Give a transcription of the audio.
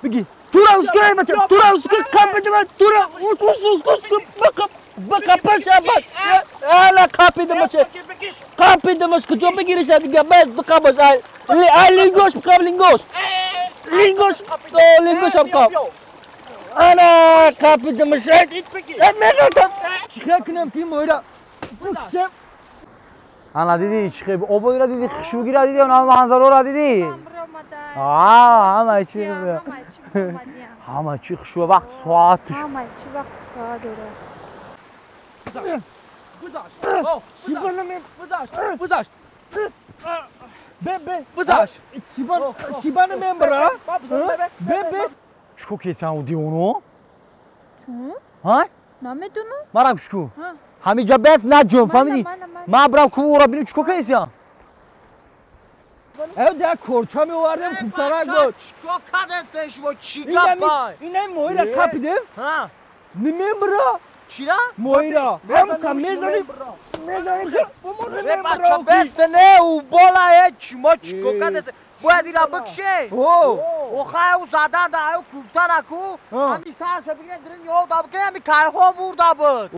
بگی تو را اسکای بچه تو را اسکای کپیده من تو را بکپش اول الا کپیده مش کجا بگیرش دیگه بس بکپش لینگوش بکپ لینگوش هم کپ انا کپیده مش چیکار کنم که مویرا انا دیدی چیکار آبادی را دیدی خشوگی را دیدی اونها منظره را دیدی همه چی همه چی خشوگ وقت ساعتش همه چی وقت ساعت داره بزاش بزاش چیبان میبره چیکو کیسان و دیونو تو؟ ها؟ نمیدونم مرا چیکو همینجا بس نجوم فهمیدی ما برام کو را ببینم چیکو کیسان ده کورچا میوردم خوبترک بود چیکو کدستش و چیکا پای اینه مویرا کپیده ها میبره چی را؟ مویرا هم کم میزنیم به بچه بسنه و بالا چما چیکو کدست باید ایرا بکشه اوخای او زدن ده او کوفتن اکو همی سرشو بگیرن درین یاد آب که همی که ها برده بود